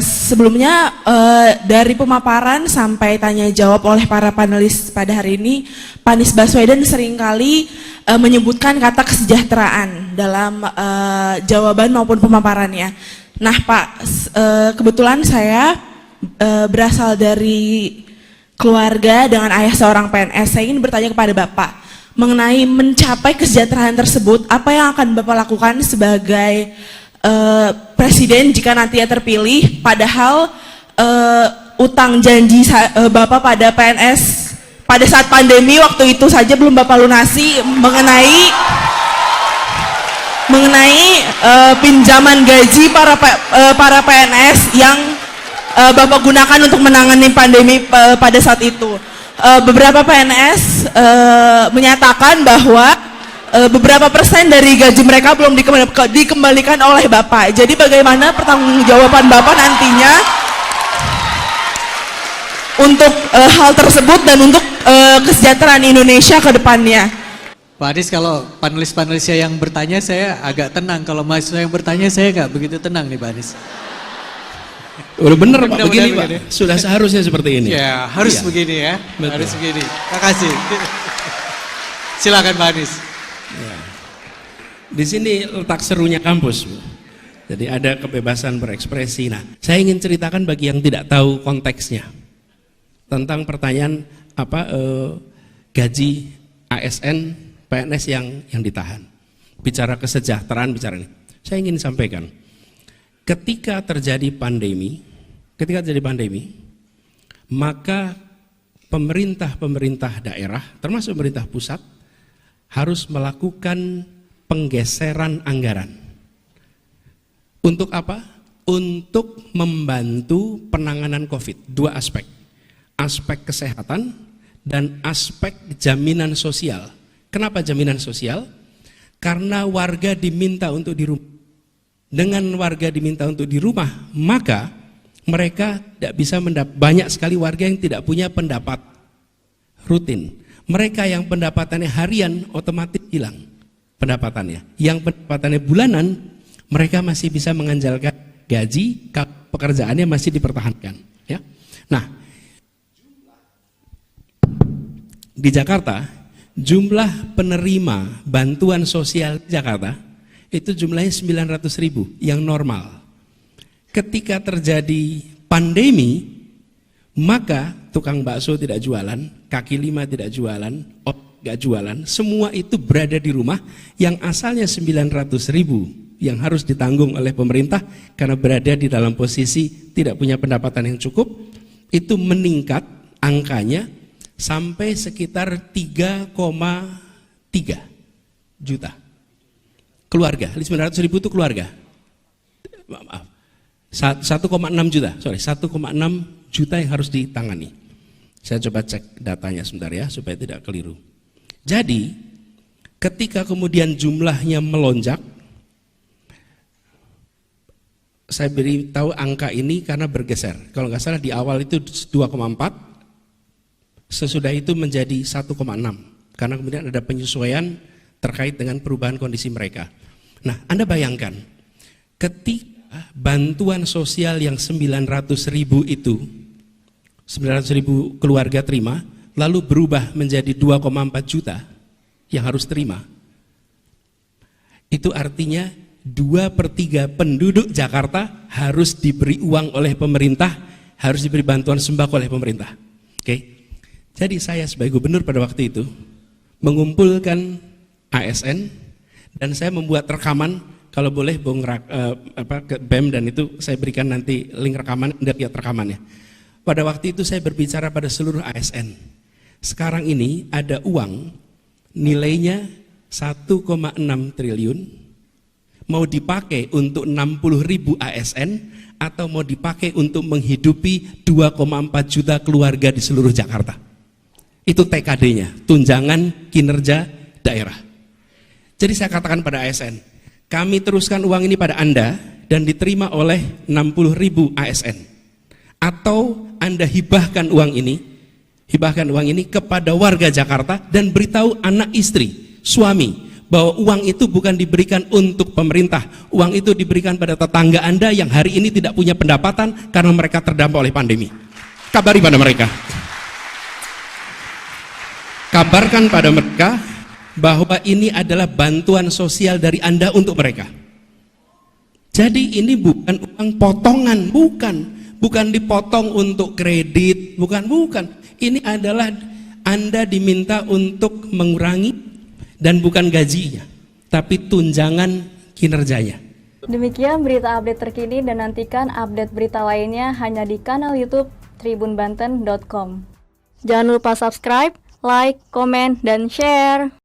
Sebelumnya dari pemaparan sampai tanya jawab oleh para panelis pada hari ini, Pak Anies Baswedan seringkali menyebutkan kata kesejahteraan dalam jawaban maupun pemaparannya. Nah Pak, kebetulan saya berasal dari keluarga dengan ayah seorang PNS. Saya ingin bertanya kepada Bapak mengenai mencapai kesejahteraan tersebut, apa yang akan Bapak lakukan sebagai presiden jika nantinya terpilih, padahal utang janji Bapak pada PNS pada saat pandemi waktu itu saja belum Bapak lunasi mengenai pinjaman gaji para PNS yang Bapak gunakan untuk menangani pandemi pada saat itu. Beberapa PNS menyatakan bahwa beberapa persen dari gaji mereka belum dikembalikan oleh Bapak. Jadi bagaimana pertanggungjawaban Bapak nantinya untuk hal tersebut dan untuk kesejahteraan Indonesia ke depannya? Pak Anies, kalau panelis-panelisnya yang bertanya saya agak tenang, kalau mahasiswa yang bertanya saya nggak begitu tenang nih Pak Anies. Udah bener Pak, begini Pak, sudah seharusnya seperti ini. Ya, harus begini ya, betul. Harus begini. Terima kasih. Silakan Pak Anies. Ya. Di sini letak serunya kampus, Bu. Jadi ada kebebasan berekspresi. Nah, saya ingin ceritakan bagi yang tidak tahu konteksnya tentang pertanyaan gaji ASN PNS yang ditahan. Bicara kesejahteraan, bicara ini. Saya ingin sampaikan, ketika terjadi pandemi, maka pemerintah daerah, termasuk pemerintah pusat, harus melakukan penggeseran anggaran. Untuk apa? Untuk membantu penanganan COVID. Dua aspek. Aspek kesehatan dan aspek jaminan sosial. Kenapa jaminan sosial? Karena warga diminta untuk di rumah. Dengan warga diminta untuk di rumah, maka mereka tidak bisa banyak sekali warga yang tidak punya pendapat rutin. Mereka yang pendapatannya harian otomatis hilang pendapatannya. Yang pendapatannya bulanan, mereka masih bisa mengandalkan gaji, pekerjaannya masih dipertahankan. Ya. Nah, di Jakarta, jumlah penerima bantuan sosial di Jakarta itu jumlahnya 900.000 yang normal. Ketika terjadi pandemi, maka tukang bakso tidak jualan, kaki lima tidak jualan, nggak jualan, semua itu berada di rumah. Yang asalnya 900.000 yang harus ditanggung oleh pemerintah karena berada di dalam posisi tidak punya pendapatan yang cukup, itu meningkat angkanya sampai sekitar 3,3 juta keluarga. 900.000 itu keluarga. Maaf. 1,6 juta, 1,6 juta yang harus ditangani. Saya coba cek datanya sebentar ya, supaya tidak keliru. Jadi, ketika kemudian jumlahnya melonjak, saya beritahu angka ini karena bergeser. Kalau nggak salah di awal itu 2,4, sesudah itu menjadi 1,6, karena kemudian ada penyesuaian terkait dengan perubahan kondisi mereka. Nah, Anda bayangkan, ketika bantuan sosial yang 900.000 itu, 900.000 keluarga terima, lalu berubah menjadi 2,4 juta yang harus terima. Itu artinya 2/3 penduduk Jakarta harus diberi uang oleh pemerintah, harus diberi bantuan sembako oleh pemerintah. Oke. Jadi saya sebagai gubernur pada waktu itu mengumpulkan ASN dan saya membuat rekaman, kalau boleh Bung ke BEM dan itu saya berikan nanti link rekaman, Anda lihat rekamannya. Pada waktu itu saya berbicara pada seluruh ASN. Sekarang ini ada uang nilainya 1,6 triliun mau dipakai untuk 60.000 ASN atau mau dipakai untuk menghidupi 2,4 juta keluarga di seluruh Jakarta. Itu TKD-nya, tunjangan kinerja daerah. Jadi saya katakan pada ASN, kami teruskan uang ini pada Anda dan diterima oleh 60.000 ASN. Atau Anda hibahkan uang ini kepada warga Jakarta dan beritahu anak istri, suami, bahwa uang itu bukan diberikan untuk pemerintah, uang itu diberikan pada tetangga Anda yang hari ini tidak punya pendapatan karena mereka terdampak oleh pandemi. Kabari pada mereka. Kabarkan pada mereka bahwa ini adalah bantuan sosial dari Anda untuk mereka. Jadi ini bukan uang potongan, bukan dipotong untuk kredit, bukan. Ini adalah Anda diminta untuk mengurangi dan bukan gajinya, tapi tunjangan kinerjanya. Demikian berita update terkini dan nantikan update berita lainnya hanya di kanal YouTube tribunbanten.com. Jangan lupa subscribe, like, komen, dan share.